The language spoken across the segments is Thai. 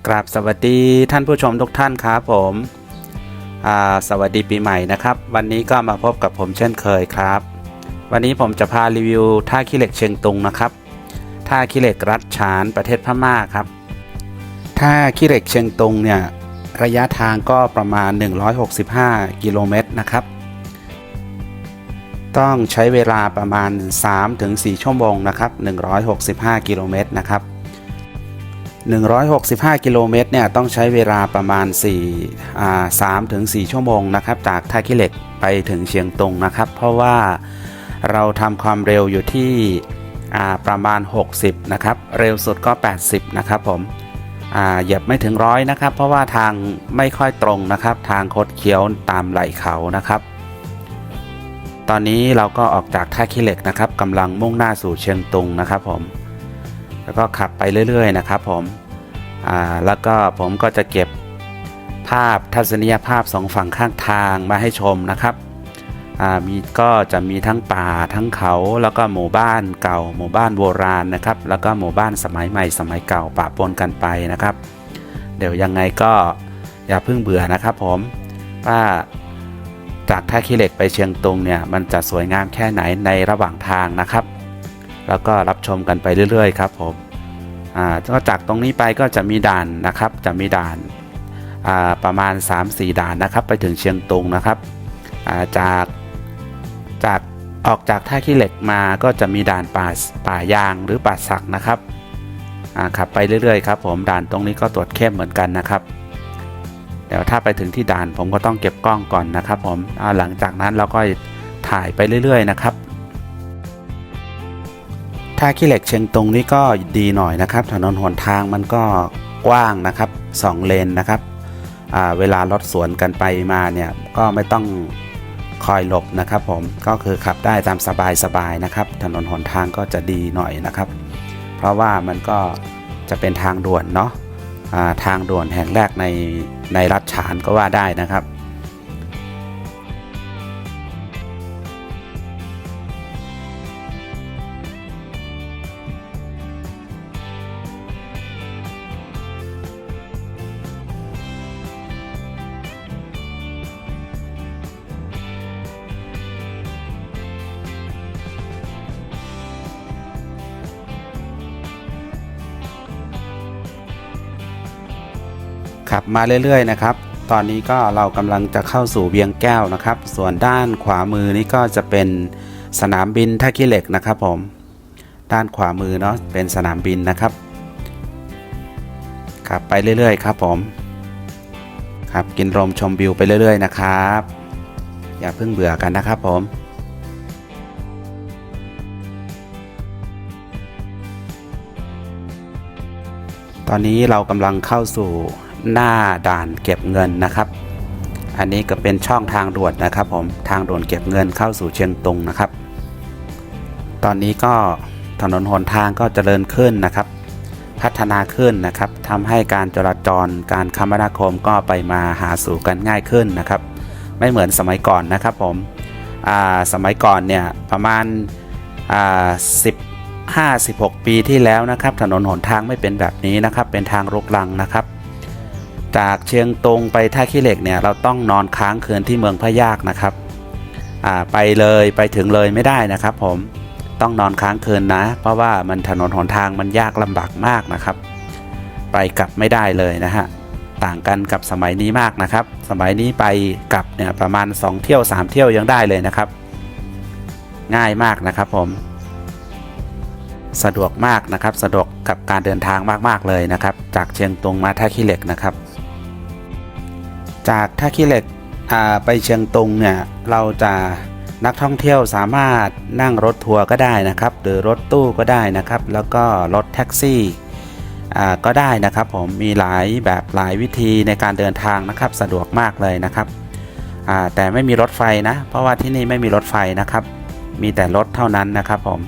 กราบสวัสดีท่านผู้ชมทุกท่านครับผมสวัสดีปีใหม่นะครับวันนี้ก็มาพบกับผมเช่นเคยครับวันนี้ผมจะพารีวิวท่าขี้เหล็กเชียงตุงนะครับท่าขี้เหล็กรัฐฉานประเทศพม่าครับท่าขี้เหล็กเชียงตุงเนี่ยระยะทางก็ประมาณ165กิโลเมตรนะครับต้องใช้เวลาประมาณ 3-4 ชั่วโมงนะครับ165กิโลเมตรนะครับ165กิโลเมตรเนี่ยต้องใช้เวลาประมาณ3-4 ชั่วโมงนะครับจากท่าขี้เหล็กไปถึงเชียงตุงนะครับเพราะว่าเราทำความเร็วอยู่ที่ประมาณ60นะครับเร็วสุดก็80นะครับผมเหยียบไม่ถึง100นะครับเพราะว่าทางไม่ค่อยตรงนะครับทางคดเคี้ยวตามไหล่เขานะครับตอนนี้เราก็ออกจากท่าขี้เหล็กนะครับกำลังมุ่งหน้าสู่เชียงตุงนะครับผมแล้วก็ขับไปเรื่อยๆนะครับผมแล้วก็ผมก็จะเก็บภาพทัศนียภาพสองฝั่งข้างทางมาให้ชมนะครับก็จะมีทั้งป่าทั้งเขาแล้วก็หมู่บ้านเก่าหมู่บ้านโบราณนะครับแล้วก็หมู่บ้านสมัยใหม่สมัยเก่าปะปนกันไปนะครับเดี๋ยวยังไงก็อย่าเพิ่งเบื่อนะครับผมว่าจากท่าขี้เหล็กไปเชียงตุงเนี่ยมันจะสวยงามแค่ไหนในระหว่างทางนะครับแล้วก็รับชมกันไปเรื่อยๆครับผมก็จากตรงนี้ไปก็จะมีด่านนะครับจะมีด่านประมาณ 3-4 ด่านนะครับไปถึงเชียงตุงนะครับจากออกจากท่าขี้เหล็กมาก็จะมีด่านป่ายางหรือป่าสักนะครับขับไปเรื่อยๆครับผมด่านตรงนี้ก็ตรวจเข้มเหมือนกันนะครับเดี๋ยวถ้าไปถึงที่ด่านผมก็ต้องเก็บกล้องก่อนนะครับผมหลังจากนั้นเราก็ถ่ายไปเรื่อยๆนะครับท่าขี้เหล็กเชียงตุงนี่ก็ดีหน่อยนะครับถนนหนทางมันก็กว้างนะครับ2เลนนะครับเวลารถสวนกันไปมาเนี่ยก็ไม่ต้องคอยหลบนะครับผมก็คือขับได้ตามสบายๆนะครับถนนหนทางก็จะดีหน่อยนะครับเพราะว่ามันก็จะเป็นทางด่วนเนาะทางด่วนแห่งแรกในรัฐฉานก็ว่าได้นะครับขับมาเรื่อยๆนะครับตอนนี้ก็เรากำลังจะเข้าสู่เวียงแก้วนะครับส่วนด้านขวามือนี้ก็จะเป็นสนามบินท่าขี้เหล็กนะครับผมด้านขวามือเนาะเป็นสนามบินนะครับขับไปเรื่อยๆครับผมขับกินลมชมวิวไปเรื่อยๆนะครับอย่าเพิ่งเบื่อกันนะครับผมตอนนี้เรากำลังเข้าสู่หน้าด่านเก็บเงินนะครับอันนี้ก็เป็นช่องทางด่วนนะครับผมทางด่วนเก็บเงินเข้าสู่เชียงตุงนะครับตอนนี้ก็ถนนหนทางก็เจริญขึ้นนะครับพัฒนาขึ้นนะครับทำให้การจราจรการคมนาคมก็ไปมาหาสู่กันง่ายขึ้นนะครับไม่เหมือนสมัยก่อนนะครับผมสมัยก่อนเนี่ยประมาณ16 ปีที่แล้วนะครับถนนหนทางไม่เป็นแบบนี้นะครับเป็นทางรุกรังนะครับจากเชียงตุงไปท่าขี้เหล็กเนี่ยเราต้องนอนค้างคืนที่เมืองพะยากนะครับไปถึงเลยไม่ได้นะครับผมต้องนอนค้างคืนนะเพราะว่ามันถนนหนทางมันยากลำบากมากนะครับไปกลับไม่ได้เลยนะฮะต่างกันกับสมัยนี้มากนะครับสมัยนี้ไปกลับเนี่ยประมาณ2 เที่ยว 3 เที่ยวยังได้เลยนะครับง่ายมากนะครับผมสะดวกมากนะครับสะดวกกับการเดินทางมากๆเลยนะครับจากเชียงตุงมาท่าขี้เหล็กนะครับจากท่าขี้เหล็กไปเชียงตุงเนี่ยเราจะนักท่องเที่ยวสามารถนั่งรถทัวร์ก็ได้นะครับหรือรถตู้ก็ได้นะครับแล้วก็รถแท็กซี่ก็ได้นะครับผมมีหลายแบบหลายวิธีในการเดินทางนะครับสะดวกมากเลยนะครับแต่ไม่มีรถไฟนะเพราะว่าที่นี่ไม่มีรถไฟนะครับมีแต่รถเท่านั้นนะครับผม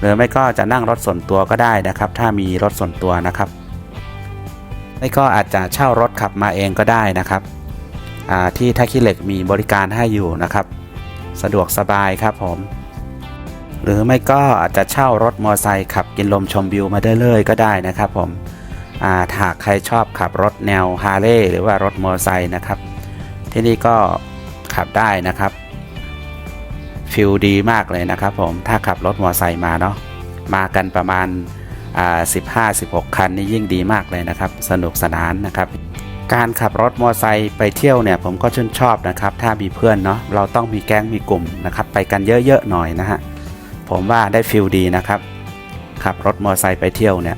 หรือไม่ก็จะนั่งรถส่วนตัวก็ได้นะครับถ้ามีรถส่วนตัวนะครับไม่ก็อาจจะเช่ารถขับมาเองก็ได้นะครับที่ท่าขี้เหล็กมีบริการให้อยู่นะครับสะดวกสบายครับผมหรือไม่ก็อาจจะเช่ารถมอเตอร์ไซค์ขับกินลมชมวิวมาได้เลยก็ได้นะครับผม หากใครชอบขับรถแนวฮาร์เลย์หรือว่ารถมอเตอร์ไซค์นะครับที่นี่ก็ขับได้นะครับฟิลดีมากเลยนะครับผมถ้าขับรถมอเตอร์ไซค์มาเนาะมากันประมาณ15-16 คันนี่ยิ่งดีมากเลยนะครับสนุกสนานนะครับการขับรถมอเตอร์ไซค์ไปเที่ยวเนี่ยผมก็ชื่นชอบนะครับถ้ามีเพื่อนเนาะเราต้องมีแก๊งมีกลุ่มนะครับไปกันเยอะๆหน่อยนะฮะผมว่าได้ฟิลดีนะครับขับรถมอเตอร์ไซค์ไปเที่ยวเนี่ย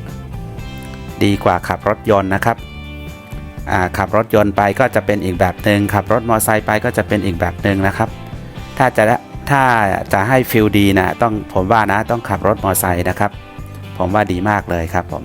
ดีกว่าขับรถยนต์นะครับขับรถยนต์ไปก็จะเป็นอีกแบบหนึ่งขับรถมอเตอร์ไซค์ไปก็จะเป็นอีกแบบหนึ่งนะครับถ้าจะให้ฟิลดีนะผมว่านะต้องขับรถมอเตอร์ไซค์นะครับผมว่าดีมากเลยครับผม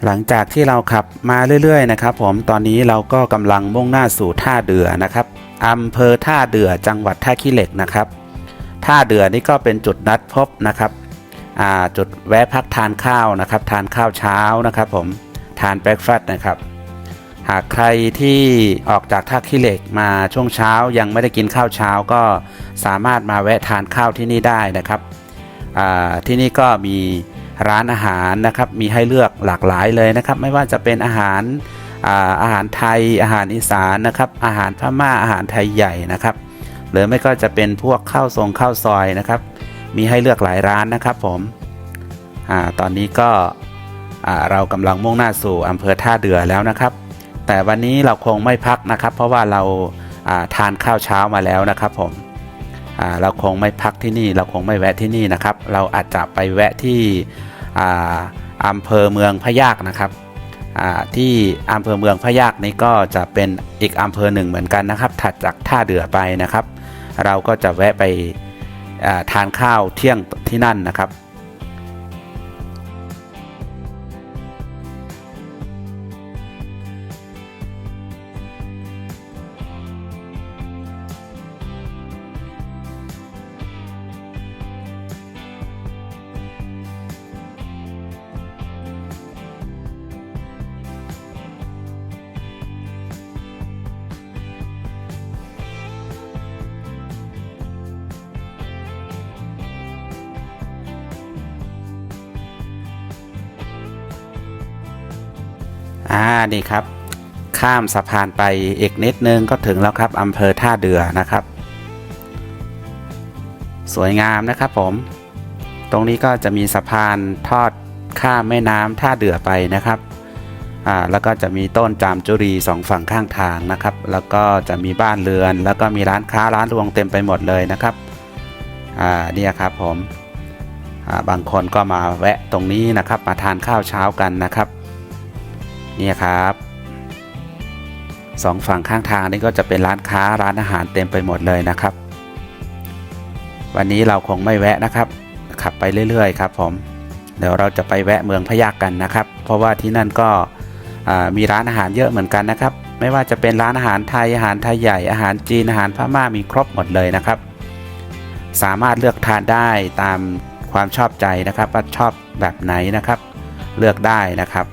หลังจากที่เราขับมาเรื่อยๆนะครับผมตอนนี้เราก็กำลังมุ่งหน้าสู่ท่าเดือนะครับอำเภอท่าเดือจังหวัดท่าขี้เหล็กนะครับท่าเดือนี่ก็เป็นจุดนัดพบนะครับจุดแวะพักทานข้าวนะครับทานข้าวเช้านะครับผมทานเบรคฟาสต์นะครับหากใครที่ออกจากท่าขี้เหล็กมาช่วงเช้ายังไม่ได้กินข้าวเช้าก็สามารถมาแวะทานข้าวที่นี่ได้นะครับที่นี่ก็มีร้านอาหารนะครับมีให้เลือกหลากหลายเลยนะครับไม่ว่าจะเป็นอาหารไทยอาหารอีสานนะครับอาหารพม่าอาหารไทยใหญ่นะครับหรือไม่ก็จะเป็นพวกข้าวซอยนะครับมีให้เลือกหลายร้านนะครับผมตอนนี้ก็เรากำลังมุ่งหน้าสู่อำเภอท่าเดือแล้วนะครับแต่วันนี้เราคงไม่พักนะครับเพราะว่าเราทานข้าวเช้ามาแล้วนะครับผมเราคงไม่พักที่นี่เราคงไม่แวะที่นี่นะครับเราอาจจะไปแวะที่อำเภอเมืองพะยากนะครับที่อำเภอเมืองพะยากนี้ก็จะเป็นอีกอำเภอหนึ่งเหมือนกันนะครับถัดจากท่าเดือไปนะครับเราก็จะแวะไปทานข้าวเที่ยงที่นั่นนะครับ นี่ครับข้ามสะพานไปอีกนิดนึงก็ถึงแล้วครับอำเภอท่าเรือนะครับสวยงามนะครับผมตรงนี้ก็จะมีสะพานทอดข้ามแม่น้ำท่าเรือไปนะครับแล้วก็จะมีต้นจามจุรีสองฝั่งข้างทางนะครับแล้วก็จะมีบ้านเรือนแล้วก็มีร้านค้าร้านรวงเต็มไปหมดเลยนะครับเนี่ยครับผมบางคนก็มาแวะตรงนี้นะครับมาทานข้าวเช้ากันนะครับเนี่ยครับสองฝั่งข้างทางนี่ก็จะเป็นร้านค้าร้านอาหารเต็มไปหมดเลยนะครับวันนี้เราคงไม่แวะนะครับขับไปเรื่อยๆครับผมเดี๋ยวเราจะไปแวะเมืองพะยัคฆ์กันนะครับเพราะว่าที่นั่นก็มีร้านอาหารเยอะเหมือนกันนะครับไม่ว่าจะเป็นร้านอาหารไทยอาหารไทยใหญ่อาหารจีนอาหารพม่ามีครบหมดเลยนะครับสามารถเลือกทานได้ตามความชอบใจนะครับว่าชอบแบบไหนนะครับเลือกได้นะครับ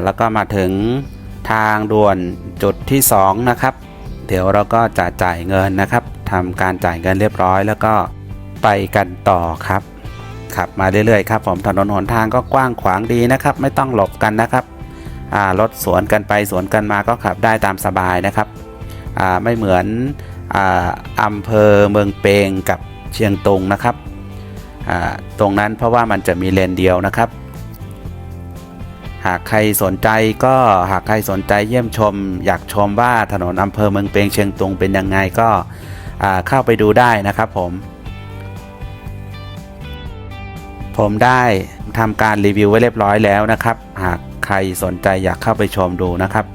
แล้วก็มาถึงทางด่วนจุดที่2นะครับเดี๋ยวเราก็จะจ่ายเงินนะครับทำการจ่ายเงินเรียบร้อยแล้วก็ไปกันต่อครับขับมาเรื่อยๆครับผมถนนหนทางก็กว้างขวางดีนะครับไม่ต้องหลบกันนะครับรถสวนกันไปสวนกันมาก็ขับได้ตามสบายนะครับไม่เหมือนอำเภอเมืองเปงกับเชียงตุงนะครับตรงนั้นเพราะว่ามันจะมีเลนเดียวนะครับ หากใครสนใจก็หากใครสนใจเยี่ยมชมอยากชมว่าถนนอำเภอเมืองเปียงเชียงตุงเป็นยังไงก็เข้าไปดูได้นะครับผมได้ทำการรีวิวไว้เรียบร้อยแล้วนะครับหากใครสนใจอยากเข้าไปชมดูนะครับ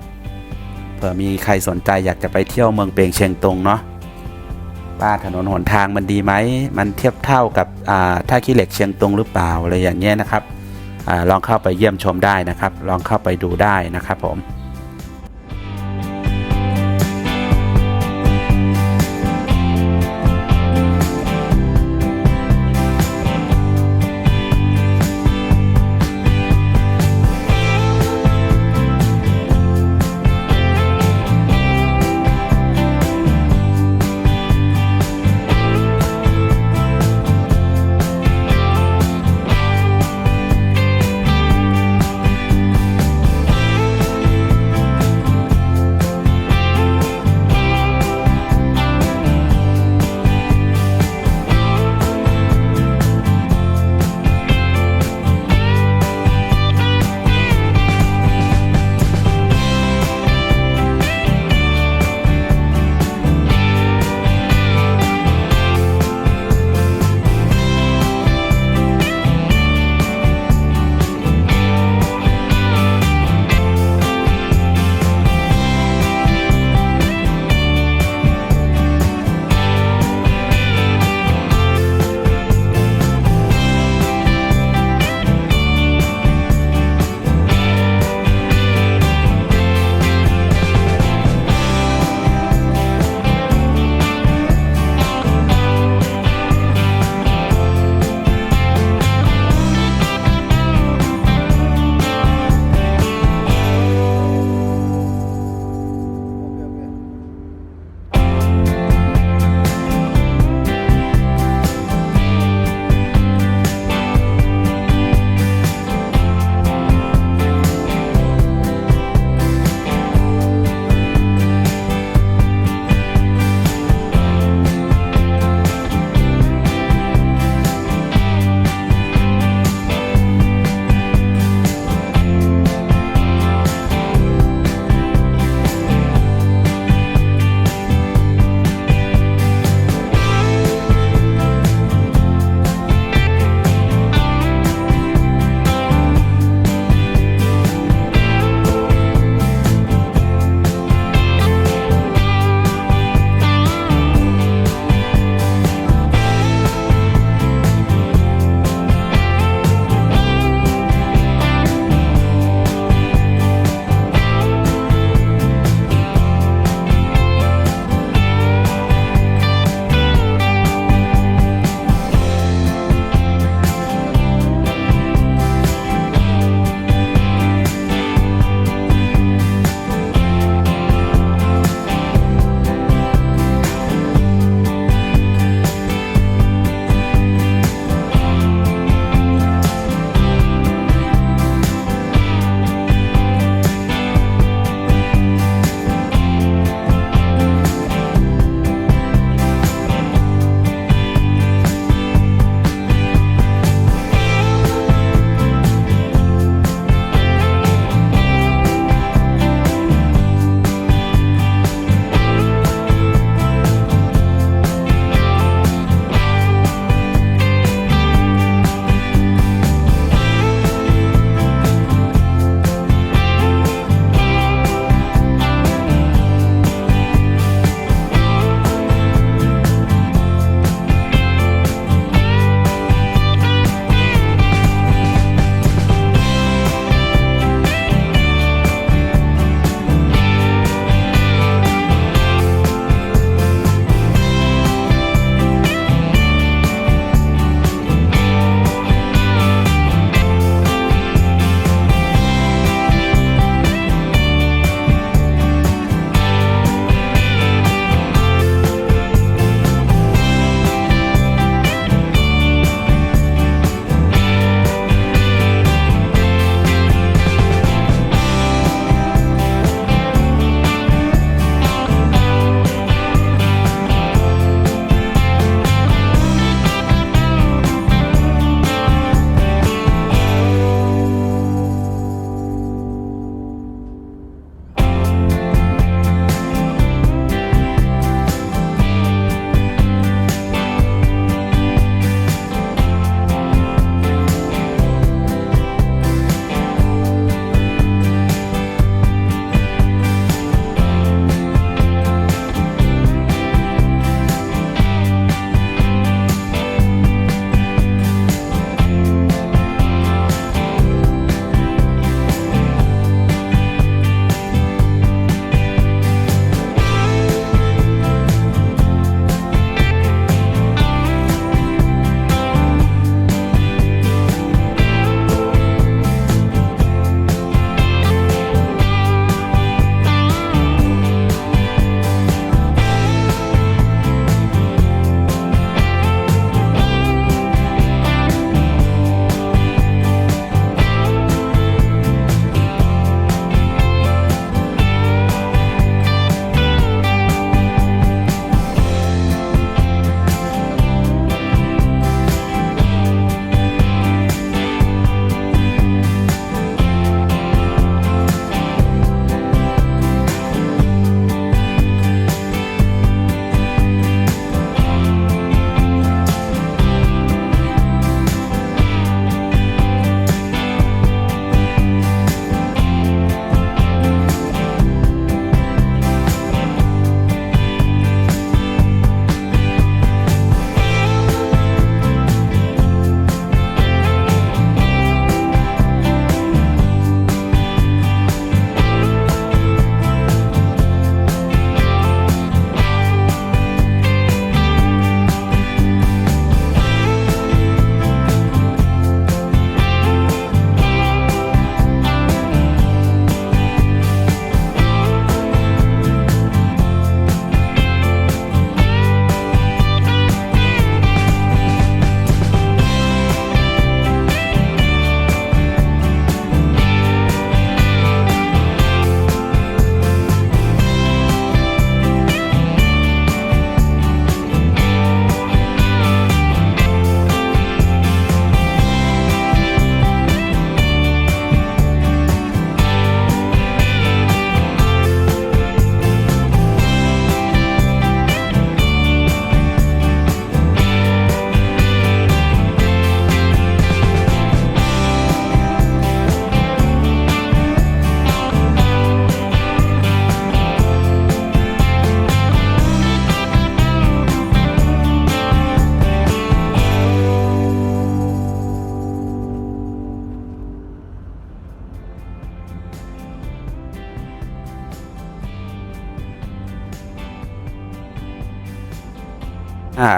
เผื่อมีใครสนใจอยากจะไปเที่ยวเมืองเปียงเชียงตุงเนาะว่าถนนหนทางมันดีไหมมันเทียบเท่ากับท่าขี้เหล็กเชียงตุงหรือเปล่าอะไรอย่างเงี้ยนะครับลองเข้าไปเยี่ยมชมได้นะครับลองเข้าไปดูได้นะครับผม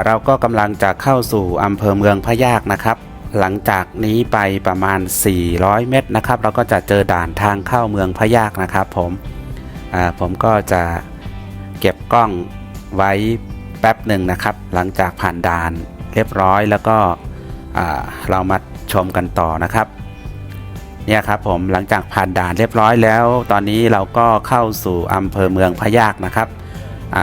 เราก็กำลังจะเข้าสู่อำเภอเมืองพะยากนะครับหลังจากนี้ไปประมาณ400เมตรนะครับเราก็จะเจอด่านทางเข้าเมืองพะยากนะครับผมก็จะเก็บกล้องไว้แป๊บหนึ่งนะครับหลังจากผ่านด่านเรียบร้อยแล้วก็เรามาชมกันต่อนะครับเนี่ยครับผมหลังจากผ่านด่านเรียบร้อยแล้วตอนนี้เราก็เข้าสู่อำเภอเมืองพะยากนะครับ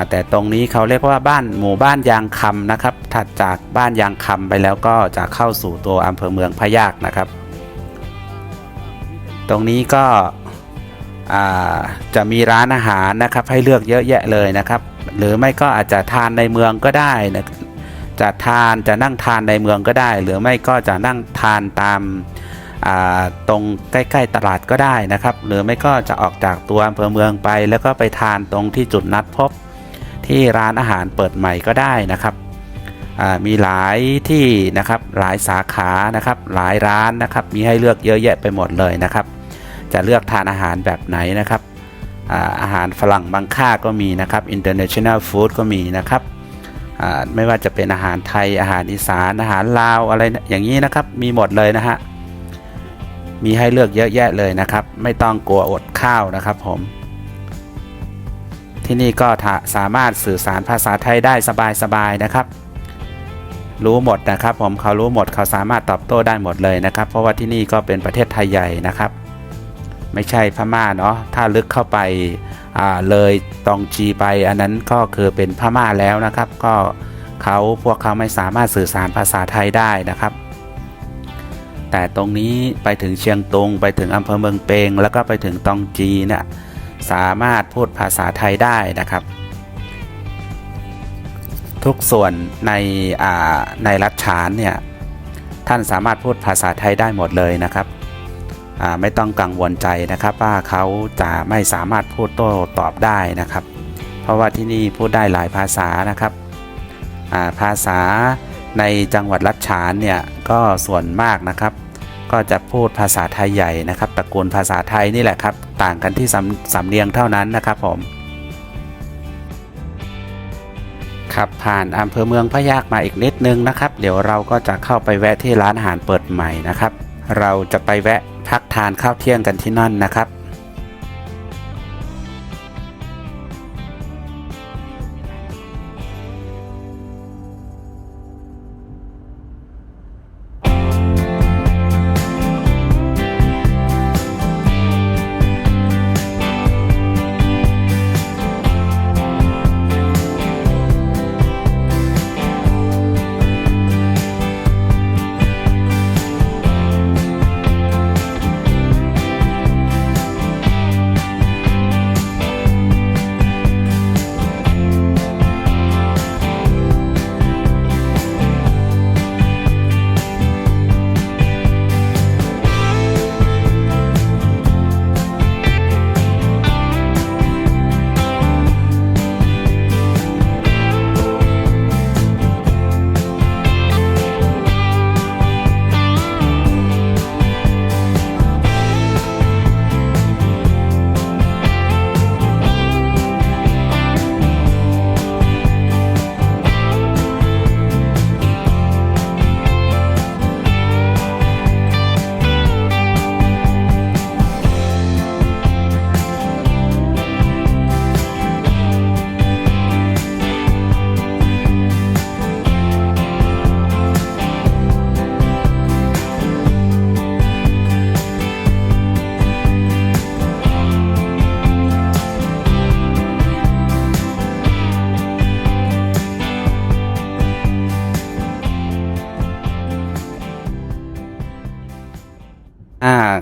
แต่ตรงนี้เขาเรียกว่าหมู่บ้านยางคำนะครับถัดจากบ้านยางคำไปแล้วก็จะเข้าสู่ตัวอำเภอเมืองพะยากนะครับตรงนี้ก็จะมีร้านอาหารนะครับให้เลือกเยอะแยะเลยนะครับหรือไม่ก็อาจจะทานในเมืองก็ได้นะจะนั่งทานในเมืองก็ได้หรือไม่ก็จะนั่งทานตามตรงใกล้ๆตลาดก็ได้นะครับหรือไม่ก็จะออกจากตัวอำเภอเมืองไปแล้วก็ไปทานตรงที่จุดนัดพบที่ร้านอาหารเปิดใหม่ก็ได้นะครับมีหลายที่นะครับหลายสาขานะครับหลายร้านนะครับมีให้เลือกเยอะแยะไปหมดเลยนะครับจะเลือกทานอาหารแบบไหนนะครับอาหารฝรั่งบางค่าก็มีนะครับ International Food ก็มีนะครับไม่ว่าจะเป็นอาหารไทยอาหารอีสานอาหารลาวอะไรอย่างนี้นะครับมีหมดเลยนะฮะมีให้เลือกเยอะแยะเลยนะครับไม่ต้องกลัวอดข้าวนะครับผมที่นี่ก็สามารถสื่อสารภาษาไทยได้สบายๆนะครับรู้หมดนะครับผมเขารู้หมดเขาสามารถตอบโต้ได้หมดเลยนะครับเพราะว่าที่นี่ก็เป็นประเทศไทยใหญ่นะครับไม่ใช่พม่าเนาะถ้าลึกเข้าไปเลยตองจีไปอันนั้นก็คือเป็นพม่าแล้วนะครับก็พวกเขาไม่สามารถสื่อสารภาษาไทยได้นะครับแต่ตรงนี้ไปถึงเชียงตุงไปถึงอำเภอเมืองเปงแล้วก็ไปถึงตองจีเนี่ยสามารถพูดภาษาไทยได้นะครับทุกส่วนในรัฐฉานเนี่ยท่านสามารถพูดภาษาไทยได้หมดเลยนะครับไม่ต้องกังวลใจนะครับว่าเขาจะไม่สามารถพูดโต้ตอบได้นะครับเพราะว่าที่นี่พูดได้หลายภาษานะครับภาษาในจังหวัดรัฐฉานเนี่ยก็ส่วนมากนะครับก็จะพูดภาษาไทยใหญ่นะครับตระกูลภาษาไทยนี่แหละครับต่างกันที่สำเนียงเท่านั้นนะครับผมครับผ่านอำเภอเมืองพะยากมาอีกนิดนึงนะครับเดี๋ยวเราก็จะเข้าไปแวะที่ร้านอาหารเปิดใหม่นะครับเราจะไปแวะพักทานข้าวเที่ยงกันที่นั่นนะครับ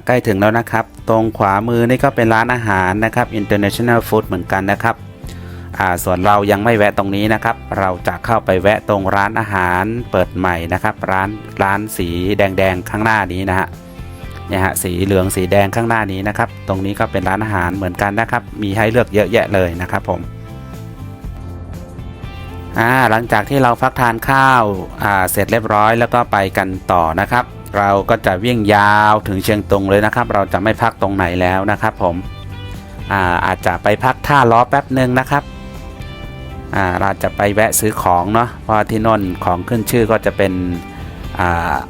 ใกล้ถึงแล้วนะครับตรงขวามือนี่ก็เป็นร้านอาหารนะครับ International Food เหมือนกันนะครับส่วนเรายังไม่แวะตรงนี้นะครับเราจะเข้าไปแวะตรงร้านอาหารเปิดใหม่นะครับร้านสีแดงๆข้างหน้านี้นะฮะเนี่ยฮะสีเหลืองสีแดงข้างหน้านี้นะครับตรงนี้ก็เป็นร้านอาหารเหมือนกันนะครับมีให้เลือกเยอะแยะเลยนะครับผมหลังจากที่เราพักทานข้าวเสร็จเรียบร้อยแล้วก็ไปกันต่อนะครับเราก็จะวิ่งยาวถึงเชียงตุงเลยนะครับเราจะไม่พักตรงไหนแล้วนะครับผมอาจจะไปพักท่าล้อแป๊บหนึ่งนะครับ เราจะไปแวะซื้อของเนาะเพราะที่โน่นของขึ้นชื่อก็จะเป็น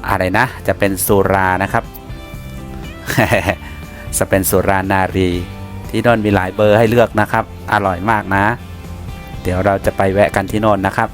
อะไรนะจะเป็นสุรานะครับ จะเป็นสุรานารีที่โน่นมีหลายเบอร์ให้เลือกนะครับอร่อยมากนะเดี๋ยวเราจะไปแวะกันที่โน่นนะครับ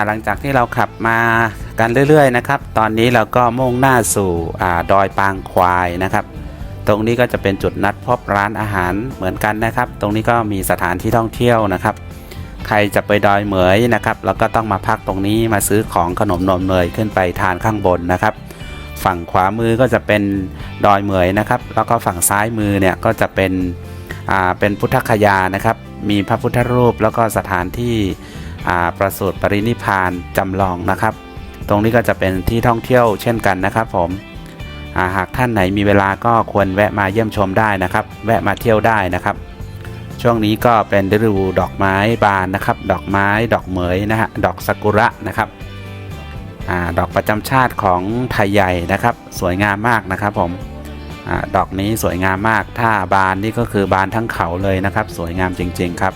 หลังจากที่เราขับมากันเรื่อยๆนะครับตอนนี้เราก็มุ่งหน้าสู่ดอยปางควายนะครับตรงนี้ก็จะเป็นจุดนัดพบร้านอาหารเหมือนกันนะครับตรงนี้ก็มีสถานที่ท่องเที่ยวนะครับใครจะไปดอยเหมยนะครับแล้วก็ต้องมาพักตรงนี้มาซื้อของขนมนมเนยขึ้นไปทานข้างบนนะครับฝั่งขวามือก็จะเป็นดอยเหมยนะครับแล้วก็ฝั่งซ้ายมือเนี่ยก็จะเป็นพุทธคยานะครับมีพระพุทธรูปแล้วก็สถานที่ประสูติปรินิพพานจำลองนะครับตรงนี้ก็จะเป็นที่ท่องเที่ยวเช่นกันนะครับผมหากท่านไหนมีเวลาก็ควรแวะมาเยี่ยมชมได้นะครับแวะมาเที่ยวได้นะครับช่วงนี้ก็เป็นฤดูดอกไม้บานนะครับดอกไม้ดอกเหมยนะฮะดอกซากุระนะครับดอกประจำชาติของไทยใหญ่นะครับสวยงามมากนะครับผมดอกนี้สวยงามมากถ้าบานนี่ก็คือบานทั้งเขาเลยนะครับสวยงามจริงๆครับ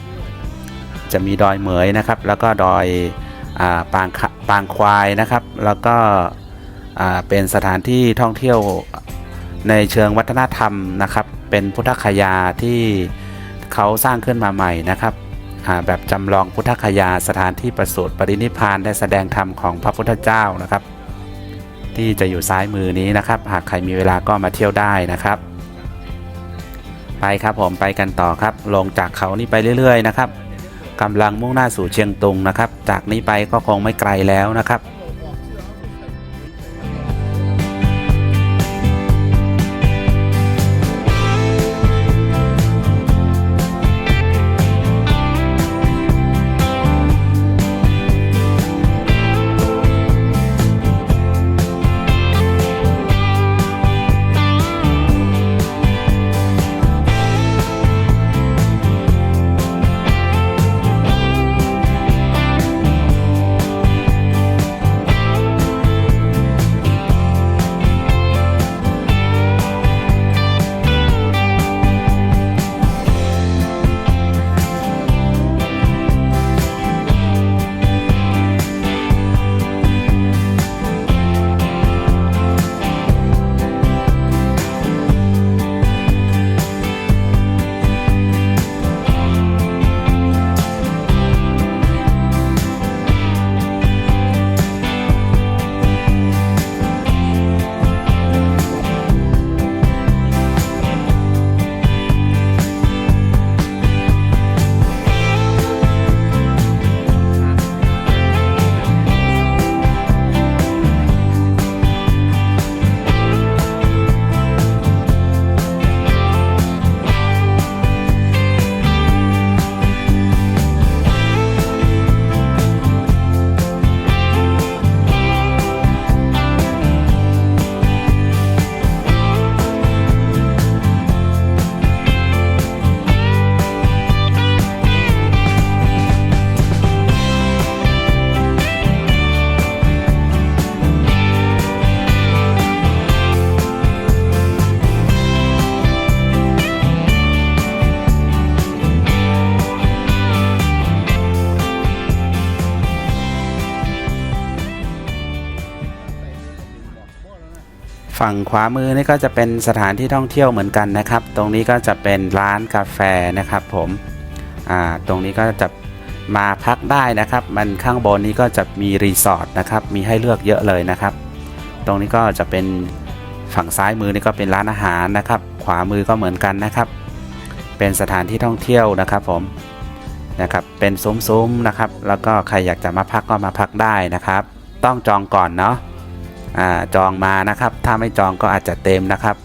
จะมีดอยเหมยนะครับแล้วก็ดอยปางควายนะครับแล้วก็เป็นสถานที่ท่องเที่ยวในเชิงวัฒนธรรมนะครับเป็นพุทธคยาที่เขาสร้างขึ้นมาใหม่นะครับแบบจำลองพุทธคยาสถานที่ประสูติปรินิพพานได้แสดงธรรมของพระพุทธเจ้านะครับที่จะอยู่ซ้ายมือนี้นะครับหากใครมีเวลาก็มาเที่ยวได้นะครับไปครับผมไปกันต่อครับลงจากเขานี้ไปเรื่อยๆนะครับกำลังมุ่งหน้าสู่เชียงตุงนะครับจากนี้ไปก็คงไม่ไกลแล้วนะครับฝั่งขวามือนี่ก็จะเป็นสถานที่ท่องเที่ยวเหมือนกันนะครับตรงนี้ก็จะเป็นร้านกาแฟนะครับผมตรงนี้ก็จะมาพักได้นะครับมันข้างบนนี้ก็จะมีรีสอร์ทนะครับมีให้เลือกเยอะเลยนะครับตรงนี้ก็จะเป็นฝั่งซ้ายมือนี่ก็เป็นร้านอาหารนะครับขวามือก็เหมือนกันนะครับเป็นสถานที่ท่องเที่ยวนะครับผมนะครับเป็นซุ้มๆนะครับแล้วก็ใครอยากจะมาพักก็มาพักได้นะครับต้องจองก่อนเนาะจองมานะครับถ้าไม่จองก็อาจจะเต็มนะครับ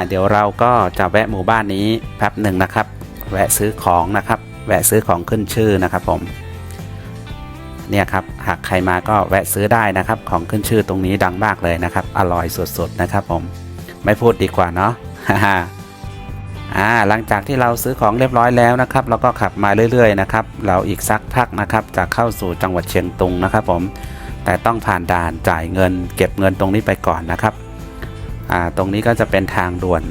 เดี๋ยวเราก็จะแวะหมู่บ้านนี้แป๊บหนึ่งนะครับแวะซื้อของนะครับแวะซื้อของขึ้นชื่อนะครับผมเนี่ยครับหากใครมาก็แวะซื้อได้นะครับของขึ้นชื่อตรงนี้ดังมากเลยนะครับอร่อยสุดๆนะครับผมไม่พูดดีกว่าเนาะ หลังจากที่เราซื้อของเรียบร้อยแล้วนะครับเราก็ขับมาเรื่อยๆนะครับเราอีกสักพักนะครับจะเข้าสู่จังหวัดเชียงตุงนะครับผมแต่ต้องผ่านด่านจ่ายเงินเก็บเงินตรงนี้ไปก่อนนะครับตรงนี้ก็จะเป็นทางด่วน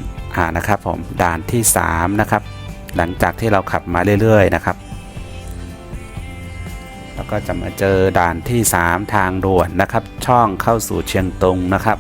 นะครับผมด่านที่3นะครับหลังจากที่เราขับมาเรื่อยๆนะครับแล้วก็จะมาเจอด่านที่3ทางด่วนนะครับช่องเข้าสู่เชียงตุงนะครับ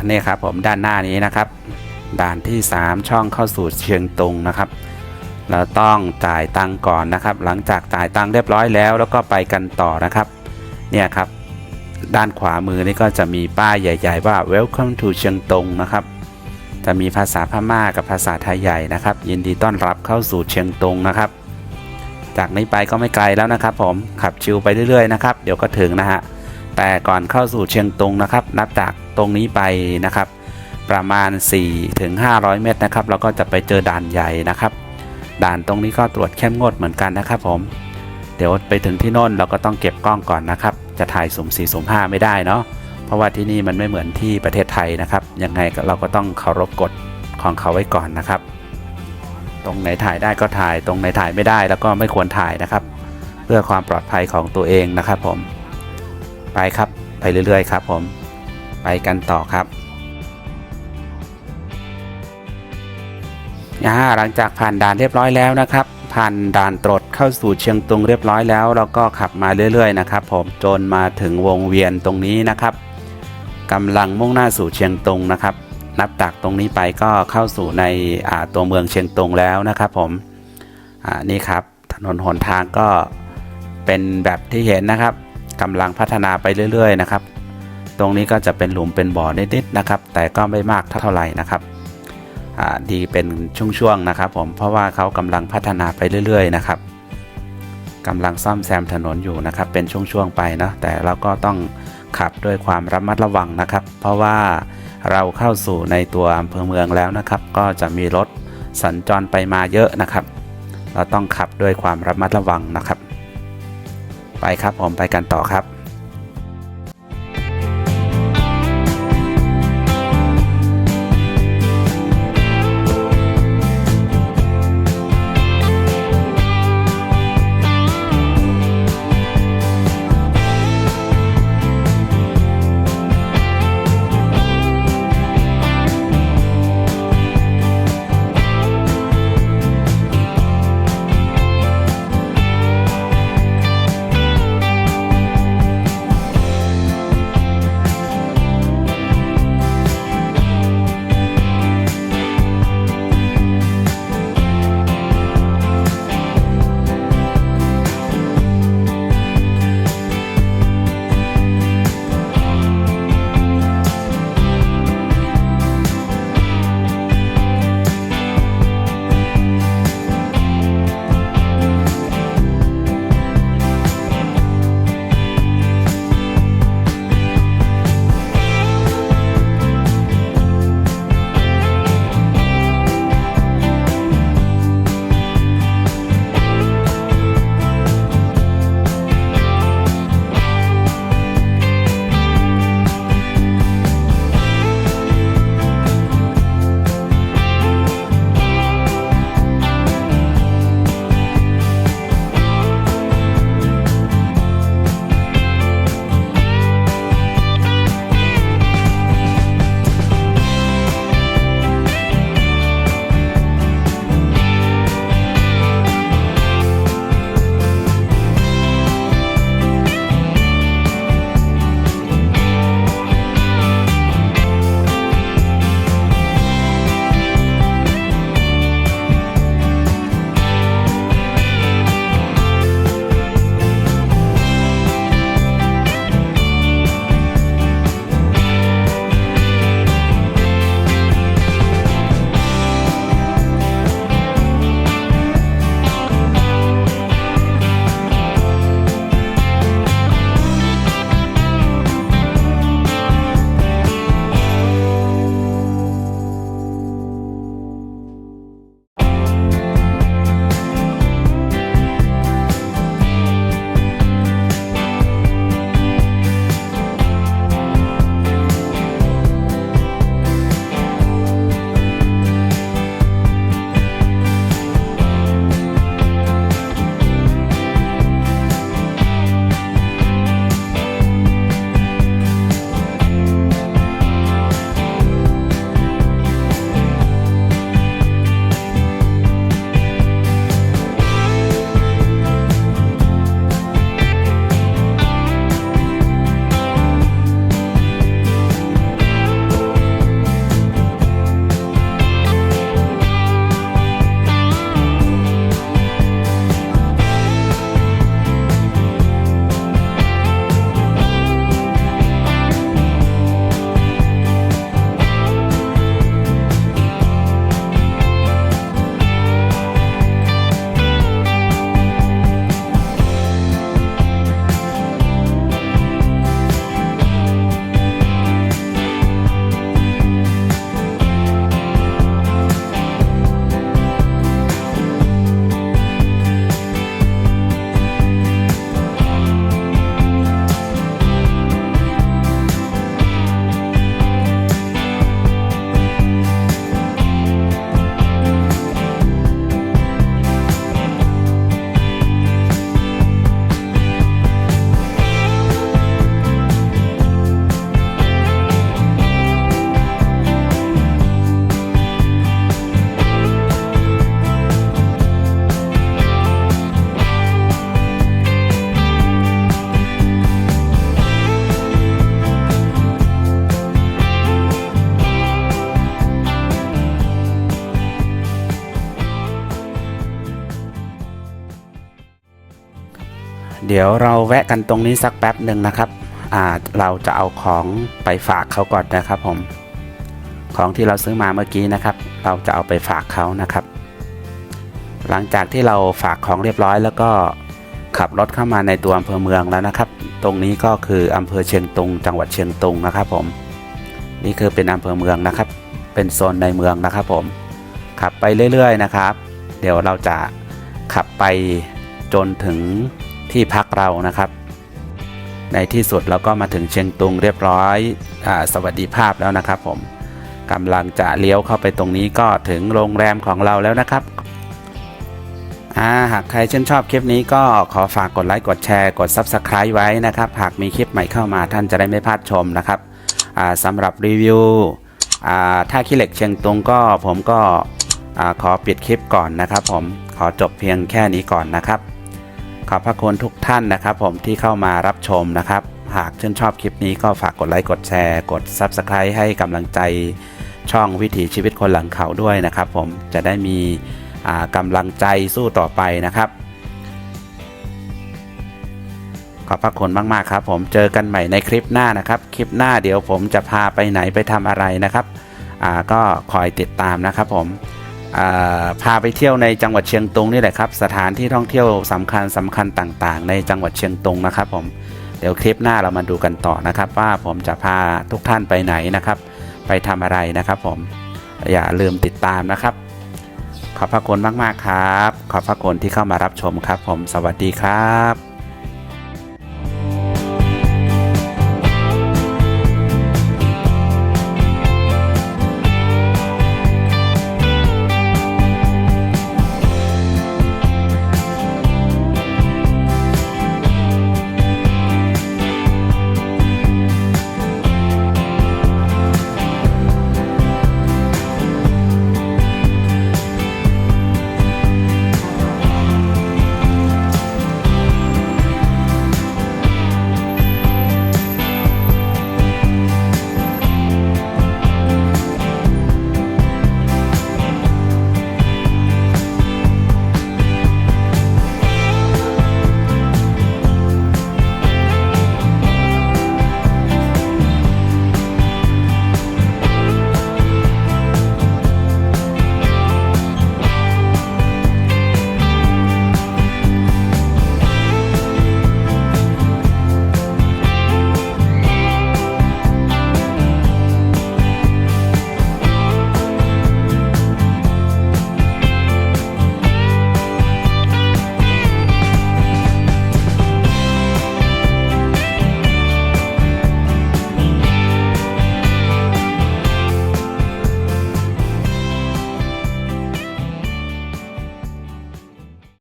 นี่ครับผมด้านหน้านี้นะครับด่านที่3ช่องเข้าสู่เชียงตุงนะครับเราต้องจ่ายตังก่อนนะครับหลังจากจ่ายตังเรียบร้อยแล้วก็ไปกันต่อนะครับเนี่ยครับด้านขวามือนี่ก็จะมีป้ายใหญ่ๆว่า Welcome to เชียงตุงนะครับจะมีภาษาพม่ากับภาษาไทยใหญ่นะครับยินดีต้อนรับเข้าสู่เชียงตุงนะครับจากนี้ไปก็ไม่ไกลแล้วนะครับผมขับชิลไปเรื่อยๆนะครับเดี๋ยวก็ถึงนะฮะแต่ก่อนเข้าสู่เชียงตุงนะครับนับจากตรงนี้ไปนะครับประมาณ 4-500 เมตรนะครับเราก็จะไปเจอด่านใหญ่นะครับด่านตรงนี้ก็ตรวจเข้มงวดเหมือนกันนะครับผมเดี๋ยวไปถึงที่โน่นเราก็ต้องเก็บกล้องก่อนนะครับจะถ่ายสุ่ม4สุ่ม5ไม่ได้เนาะเพราะว่าที่นี่มันไม่เหมือนที่ประเทศไทยนะครับยังไงเราก็ต้องเคารพกฎของเขาไว้ก่อนนะครับตรงไหนถ่ายได้ก็ถ่ายตรงไหนถ่ายไม่ได้แล้วก็ไม่ควรถ่ายนะครับเพื่อความปลอดภัยของตัวเองนะครับผมไปครับไปเรื่อยๆครับผมไปกันต่อครับหลังจากผ่านด่านเรียบร้อยแล้วนะครับผ่านด่านตรวจเข้าสู่เชียงตุงเรียบร้อยแล้วเราก็ขับมาเรื่อยๆนะครับผมจนมาถึงวงเวียนตรงนี้นะครับกำลังมุ่งหน้าสู่เชียงตุงนะครับนับจากตรงนี้ไปก็เข้าสู่ในตัวเมืองเชียงตุงแล้วนะครับผมนี่ครับถนนหนทางก็เป็นแบบที่เห็นนะครับกำลังพัฒนาไปเรื่อยๆนะครับตรงนี้ก็จะเป็นหลุมเป็นบ่อนิดๆนะครับแต่ก็ไม่มากเท่าไหร่นะครับดีเป็นช่วงๆนะครับผมเพราะว่าเขากำลังพัฒนาไปเรื่อยๆนะครับกำลังซ่อมแซมถนนอยู่นะครับเป็นช่วงๆไปนะแต่เราก็ต้องขับด้วยความระมัดระวังนะครับเพราะว่าเราเข้าสู่ในตัวอำเภอเมืองแล้วนะครับก็จะมีรถสัญจรไปมาเยอะนะครับเราต้องขับด้วยความระมัดระวังนะครับไปครับผมไปกันต่อครับ เดี๋ยวเราแวะกันตรงนี้สักแป๊บหนึ่งนะครับเราจะเอาของไปฝากเขาก่อนนะครับผมของที่เราซื้อมาเมื่อกี้นะครับเราจะเอาไปฝากเขานะครับหลังจากที่เราฝากของเรียบร้อยแล้วก็ขับรถเข้ามาในตัวอำเภอเมืองแล้วนะครับตรงนี้ก็คืออำเภอเชียงตุงจังหวัดเชียงตุงนะครับผมนี่คือเป็นอำเภอเมืองนะครับเป็นโซนในเมืองนะครับผมขับไปเรื่อยๆนะครับเดี๋ยวเราจะขับไปจนถึงที่พักเรานะครับในที่สุดเราก็มาถึงเชียงตุงเรียบร้อยสวัสดิภาพแล้วนะครับผมกำลังจะเลี้ยวเข้าไปตรงนี้ก็ถึงโรงแรมของเราแล้วนะครับหากใครชื่นชอบคลิปนี้ก็ขอฝากกดไลค์กดแชร์กด Subscribe ไว้นะครับหากมีคลิปใหม่เข้ามาท่านจะได้ไม่พลาดชมนะครับสำหรับรีวิวท่าขี้เหล็กเชียงตุงก็ผมก็ขอปิดคลิปก่อนนะครับผมขอจบเพียงแค่นี้ก่อนนะครับขอบพระคุณทุกท่านนะครับผมที่เข้ามารับชมนะครับหากชื่นชอบคลิปนี้ก็ฝากกดไลค์กดแชร์กด Subscribe ให้กำลังใจช่องวิถีชีวิตคนหลังเขาด้วยนะครับผมจะได้มีกำลังใจสู้ต่อไปนะครับขอบพระคุณมากๆครับผมเจอกันใหม่ในคลิปหน้านะครับคลิปหน้าเดี๋ยวผมจะพาไปไหนไปทำอะไรนะครับก็คอยติดตามนะครับผมพาไปเที่ยวในจังหวัดเชียงตุงนี่แหละครับสถานที่ท่องเที่ยวสำคัญต่างๆในจังหวัดเชียงตุงนะครับผมเดี๋ยวคลิปหน้าเรามาดูกันต่อนะครับว่าผมจะพาทุกท่านไปไหนนะครับไปทำอะไรนะครับผมอย่าลืมติดตามนะครับขอบพระคุณมากๆครับขอบพระคุณที่เข้ามารับชมครับผมสวัสดีครับ